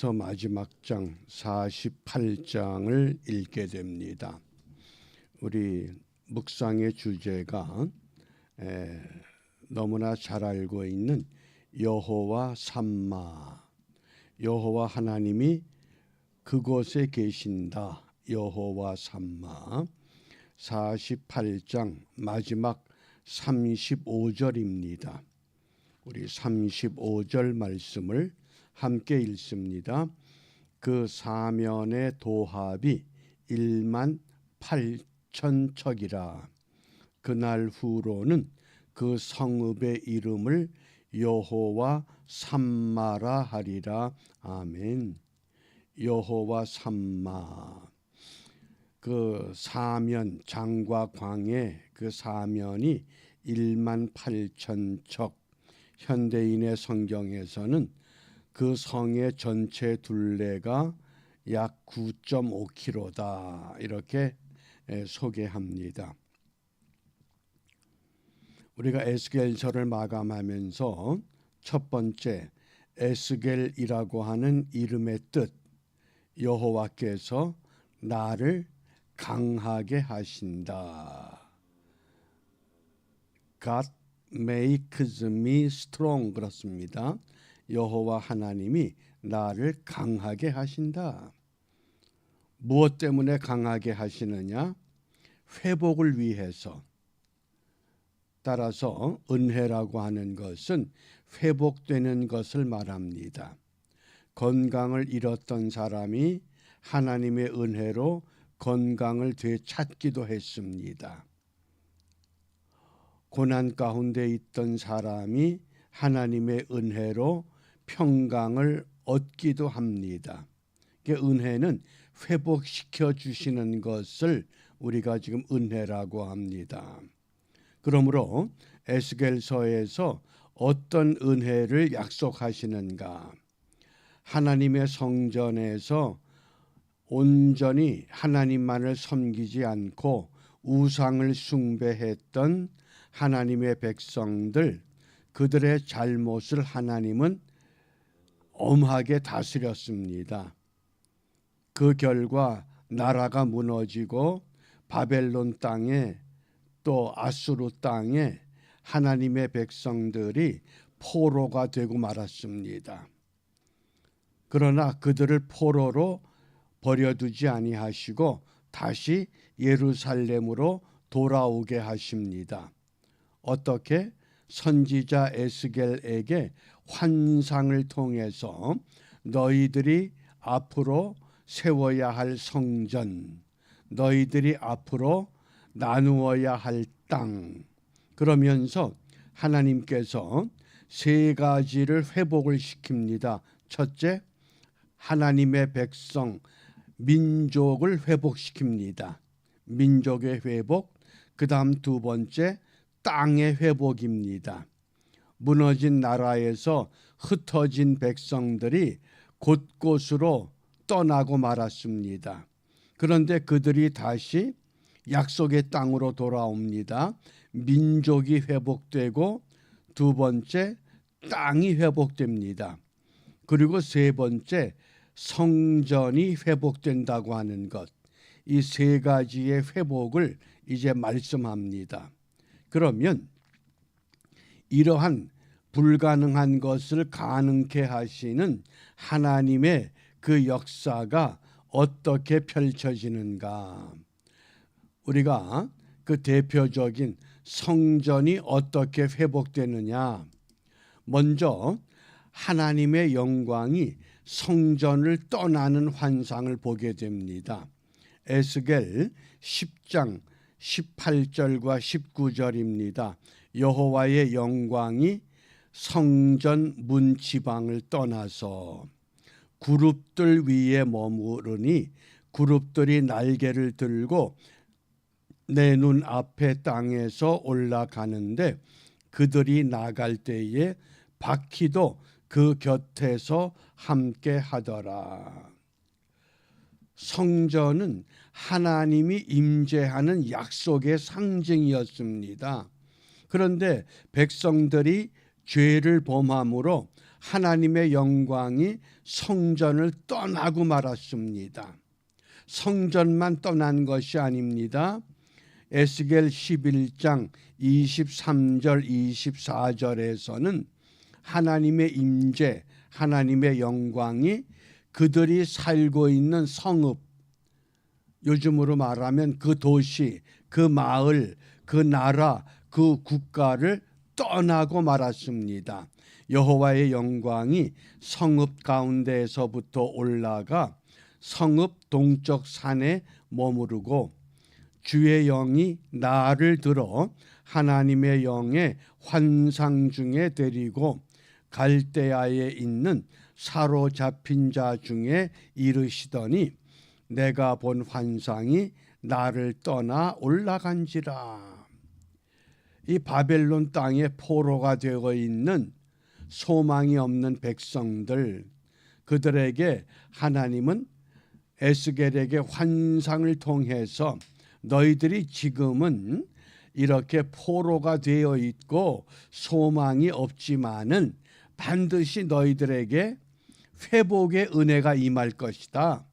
에스겔서 마지막 장 48장을 읽게 됩니다. 우리 묵상의 주제가 너무나 잘 알고 있는 여호와 삼마, 여호와 하나님이 그곳에 계신다. 여호와 삼마 48장 마지막 35절입니다. 우리 35절 말씀을 함께 읽습니다. 그 사면의 도합이 1만 8천 척이라. 그날 후로는 그 성읍의 이름을 여호와 삼마라 하리라. 아멘. 여호와 삼마. 그 사면, 장과 광의 그 사면이 1만 8천 척. 현대인의 성경에서는 그 성의 전체 둘레가 약 9.5km다 이렇게 소개합니다. 우리가 에스겔서를 마감하면서 첫 번째 에스겔이라고 하는 이름의 뜻, 여호와께서 나를 강하게 하신다. God makes me strong, 그렇습니다. 여호와 하나님이 나를 강하게 하신다. 무엇 때문에 강하게 하시느냐? 회복을 위해서. 따라서 은혜라고 하는 것은 회복되는 것을 말합니다. 건강을 잃었던 사람이 하나님의 은혜로 건강을 되찾기도 했습니다. 고난 가운데 있던 사람이 하나님의 은혜로 평강을 얻기도 합니다. 은혜는 회복시켜 주시는 것을 우리가 지금 은혜라고 합니다. 그러므로 에스겔서에서 어떤 은혜를 약속하시는가? 하나님의 성전에서 온전히 하나님만을 섬기지 않고 우상을 숭배했던 하나님의 백성들, 그들의 잘못을 하나님은 엄하게 다스렸습니다. 그 결과 나라가 무너지고 바벨론 땅에 또 아수르 땅에 하나님의 백성들이 포로가 되고 말았습니다. 그러나 그들을 포로로 버려두지 아니하시고 다시 예루살렘으로 돌아오게 하십니다. 어떻게? 선지자 에스겔에게 환상을 통해서 너희들이 앞으로 세워야 할 성전, 너희들이 앞으로 나누어야 할 땅, 그러면서 하나님께서 세 가지를 회복을 시킵니다. 첫째, 하나님의 백성, 민족을 회복시킵니다. 민족의 회복. 그 다음 두 번째, 땅의 회복입니다. 무너진 나라에서 흩어진 백성들이 곳곳으로 떠나고 말았습니다. 그런데 그들이 다시 약속의 땅으로 돌아옵니다. 민족이 회복되고 두 번째, 땅이 회복됩니다. 그리고 세 번째, 성전이 회복된다고 하는 것. 이 세 가지의 회복을 이제 말씀합니다. 그러면 이러한 불가능한 것을 가능케 하시는 하나님의 그 역사가 어떻게 펼쳐지는가? 우리가 그 대표적인 성전이 어떻게 회복되느냐? 먼저 하나님의 영광이 성전을 떠나는 환상을 보게 됩니다. 에스겔 10장 18절과 19절입니다. 여호와의 영광이 성전 문 지방을 떠나서 그룹들 위에 머무르니 그룹들이 날개를 들고 내 눈 앞에 땅에서 올라가는데 그들이 나갈 때에 바퀴도 그 곁에서 함께 하더라. 성전은 하나님이 임재하는 약속의 상징이었습니다. 그런데 백성들이 죄를 범함으로 하나님의 영광이 성전을 떠나고 말았습니다. 성전만 떠난 것이 아닙니다. 에스겔 11장 23절 24절에서는 하나님의 임재, 하나님의 영광이 그들이 살고 있는 성읍, 요즘으로 말하면 그 도시, 그 마을, 그 나라, 그 국가를 떠나고 말았습니다. 여호와의 영광이 성읍 가운데에서부터 올라가 성읍 동쪽 산에 머무르고 주의 영이 나를 들어 하나님의 영의 환상 중에 데리고 갈대아에 있는 사로잡힌 자 중에 이르시더니 내가 본 환상이 나를 떠나 올라간지라. 이 바벨론 땅에 포로가 되어 있는 소망이 없는 백성들, 그들에게 하나님은 에스겔에게 환상을 통해서 너희들이 지금은 이렇게 포로가 되어 있고 소망이 없지만은 반드시 너희들에게 회복의 은혜가 임할 것이다.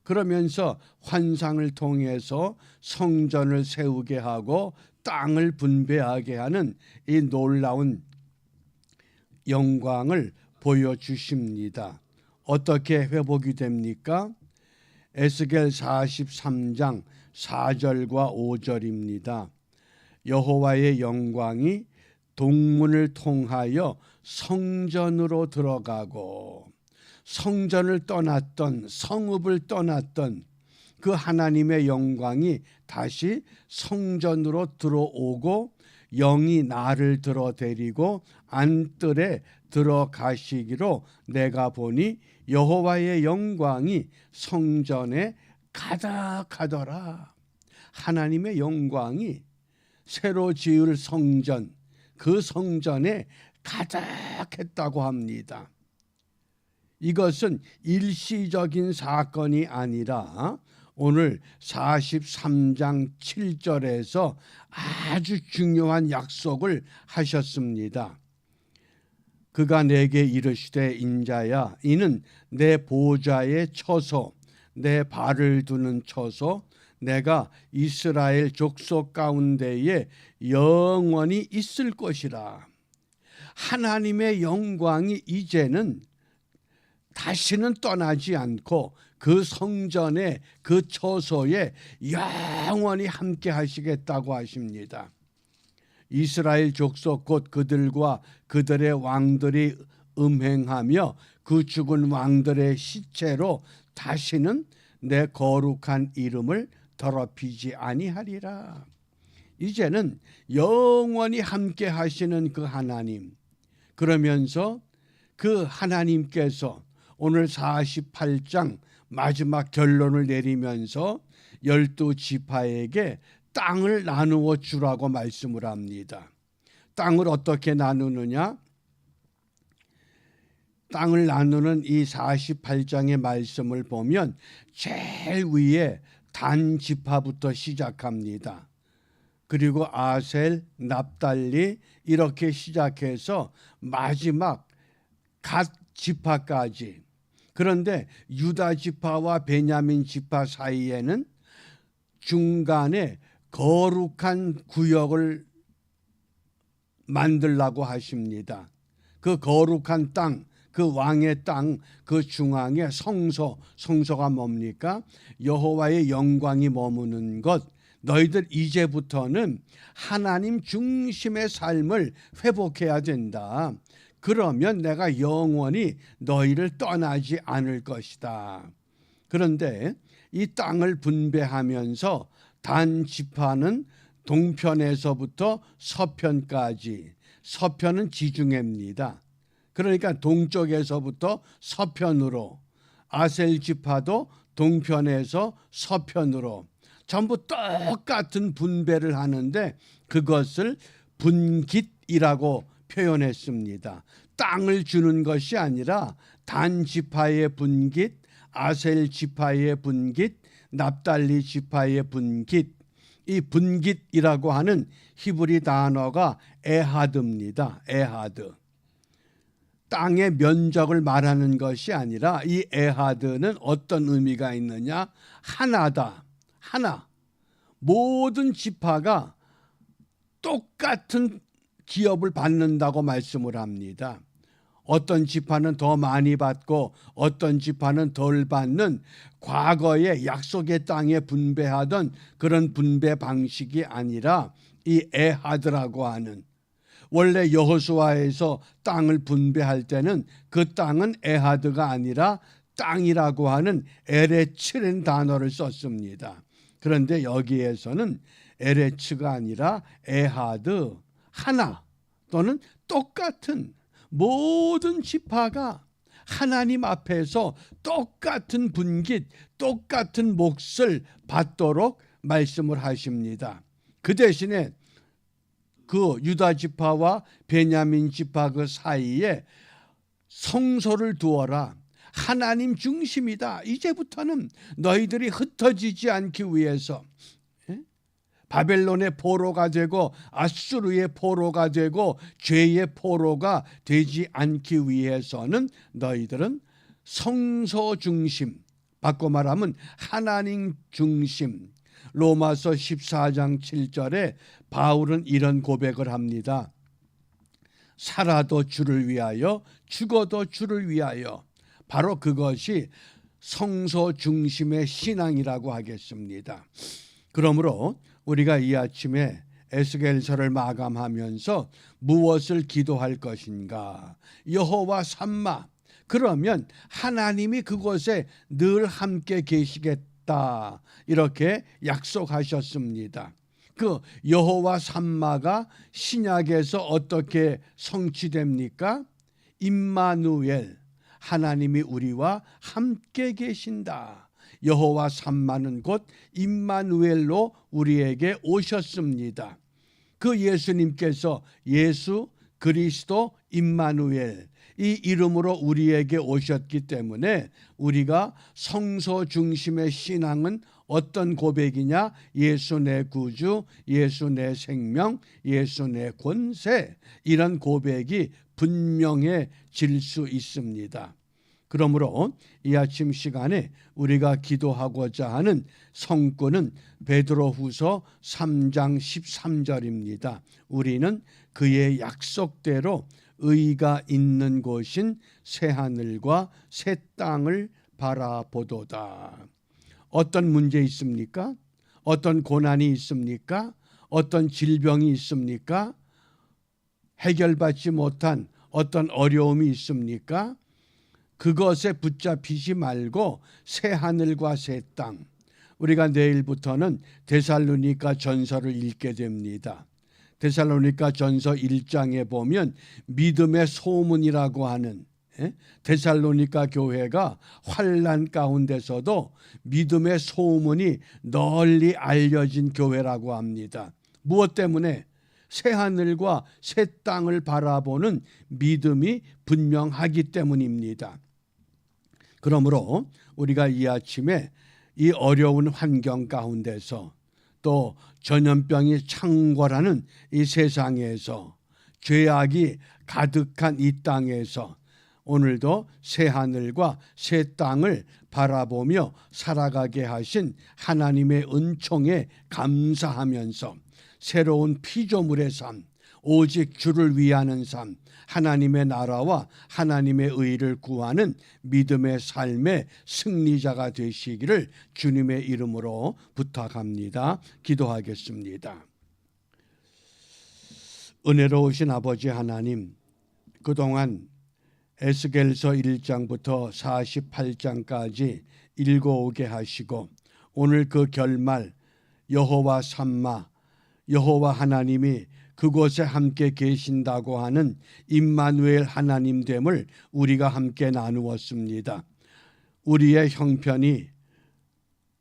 그러면서 환상을 통해서 성전을 세우게 하고 땅을 분배하게 하는 이 놀라운 영광을 보여주십니다. 어떻게 회복이 됩니까? 에스겔 43장 4절과 5절입니다. 여호와의 영광이 동문을 통하여 성전으로 들어가고 성전을 떠났던 성읍을 떠났던 그 하나님의 영광이 다시 성전으로 들어오고 영이 나를 들어 데리고 안뜰에 들어가시기로 내가 보니 여호와의 영광이 성전에 가득하더라. 하나님의 영광이 새로 지을 성전, 그 성전에 가득했다고 합니다. 이것은 일시적인 사건이 아니라 오늘 43장 7절에서 아주 중요한 약속을 하셨습니다. 그가 내게 이르시되 인자야 이는 내 보좌의 처소 내 발을 두는 처소 내가 이스라엘 족속 가운데에 영원히 있을 것이라. 하나님의 영광이 이제는 다시는 떠나지 않고 그 성전에 그 처소에 영원히 함께 하시겠다고 하십니다. 이스라엘 족속 곧 그들과 그들의 왕들이 음행하며 그 죽은 왕들의 시체로 다시는 내 거룩한 이름을 더럽히지 아니하리라. 이제는 영원히 함께 하시는 그 하나님, 그러면서 그 하나님께서 오늘 48장 마지막 결론을 내리면서 12지파에게 땅을 나누어 주라고 말씀을 합니다. 땅을 어떻게 나누느냐? 땅을 나누는 이 48장의 말씀을 보면 제일 위에 단 지파부터 시작합니다. 그리고 아셀, 납달리 이렇게 시작해서 마지막 갓 지파까지. 그런데 유다 지파와 베냐민 지파 사이에는 중간에 거룩한 구역을 만들라고 하십니다. 그 거룩한 땅, 그 왕의 땅, 그 중앙에 성소가 뭡니까? 여호와의 영광이 머무는 것. 너희들 이제부터는 하나님 중심의 삶을 회복해야 된다. 그러면 내가 영원히 너희를 떠나지 않을 것이다. 그런데 이 땅을 분배하면서 단 지파는 동편에서부터 서편까지, 서편은 지중해입니다. 그러니까 동쪽에서부터 서편으로, 아셀 지파도 동편에서 서편으로 전부 똑같은 분배를 하는데 그것을 분깃이라고 표현했습니다. 땅을 주는 것이 아니라 단 지파의 분깃, 아셀 지파의 분깃, 납달리 지파의 분깃, 이 분깃이라고 하는 히브리 단어가 에하드입니다. 에하드. 땅의 면적을 말하는 것이 아니라 이 에하드는 어떤 의미가 있느냐? 하나다. 하나. 모든 지파가 똑같은 기업을 받는다고 말씀을 합니다. 어떤 지파는 더 많이 받고 어떤 지파는 덜 받는 과거의 약속의 땅에 분배하던 그런 분배 방식이 아니라 이 에하드라고 하는, 원래 여호수아에서 땅을 분배할 때는 그 땅은 에하드가 아니라 땅이라고 하는 에레츠라는 단어를 썼습니다. 그런데 여기에서는 에레츠가 아니라 에하드, 하나 또는 똑같은, 모든 지파가 하나님 앞에서 똑같은 분깃, 똑같은 몫을 받도록 말씀을 하십니다. 그 대신에 그 유다 지파와 베냐민 지파 그 사이에 성소를 두어라. 하나님 중심이다. 이제부터는 너희들이 흩어지지 않기 위해서, 바벨론의 포로가 되고 아수르의 포로가 되고 죄의 포로가 되지 않기 위해서는 너희들은 성소 중심, 바꿔 말하면 하나님 중심. 로마서 14장 7절에 바울은 이런 고백을 합니다. 살아도 주를 위하여, 죽어도 주를 위하여. 바로 그것이 성소 중심의 신앙이라고 하겠습니다. 그러므로 우리가 이 아침에 에스겔서를 마감하면서 무엇을 기도할 것인가? 여호와 삼마. 그러면 하나님이 그곳에 늘 함께 계시겠다, 이렇게 약속하셨습니다. 그 여호와 삼마가 신약에서 어떻게 성취됩니까? 임마누엘, 하나님이 우리와 함께 계신다. 여호와 삼마는 곧 임마누엘로 우리에게 오셨습니다. 그 예수님께서 예수 그리스도 임마누엘, 이 이름으로 우리에게 오셨기 때문에 우리가 성소 중심의 신앙은 어떤 고백이냐? 예수 내 구주, 예수 내 생명, 예수 내 권세, 이런 고백이 분명해질 수 있습니다. 그러므로 이 아침 시간에 우리가 기도하고자 하는 성구는 베드로후서 3장 13절입니다. 우리는 그의 약속대로 의가 있는 곳인 새하늘과 새 땅을 바라보도다. 어떤 문제 있습니까? 어떤 고난이 있습니까? 어떤 질병이 있습니까? 해결받지 못한 어떤 어려움이 있습니까? 그것에 붙잡히지 말고 새 하늘과 새 땅. 우리가 내일부터는 데살로니가 전서를 읽게 됩니다. 데살로니가 전서 1장에 보면 믿음의 소문이라고 하는, 데살로니가 교회가 환난 가운데서도 믿음의 소문이 널리 알려진 교회라고 합니다. 무엇 때문에? 새 하늘과 새 땅을 바라보는 믿음이 분명하기 때문입니다. 그러므로 우리가 이 아침에 이 어려운 환경 가운데서, 또 전염병이 창궐하는 이 세상에서, 죄악이 가득한 이 땅에서 오늘도 새 하늘과 새 땅을 바라보며 살아가게 하신 하나님의 은총에 감사하면서 새로운 피조물의 삶, 오직 주를 위하는 삶, 하나님의 나라와 하나님의 의를 구하는 믿음의 삶의 승리자가 되시기를 주님의 이름으로 부탁합니다. 기도하겠습니다. 은혜로우신 아버지 하나님, 그동안 에스겔서 1장부터 48장까지 읽어오게 하시고 오늘 그 결말 여호와 삼마, 여호와 하나님이 그곳에 함께 계신다고 하는 임마누엘 하나님됨을 우리가 함께 나누었습니다. 우리의 형편이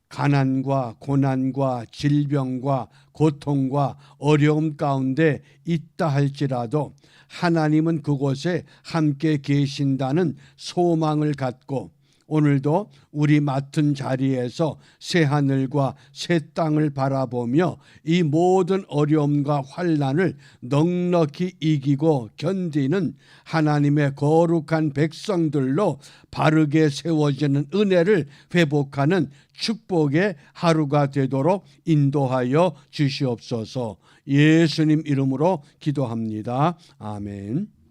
가난과 고난과 질병과 고통과 어려움 가운데 있다 할지라도 하나님은 그곳에 함께 계신다는 소망을 갖고 오늘도 우리 맡은 자리에서 새 하늘과 새 땅을 바라보며 이 모든 어려움과 환난을 넉넉히 이기고 견디는 하나님의 거룩한 백성들로 바르게 세워지는 은혜를 회복하는 축복의 하루가 되도록 인도하여 주시옵소서. 예수님 이름으로 기도합니다. 아멘.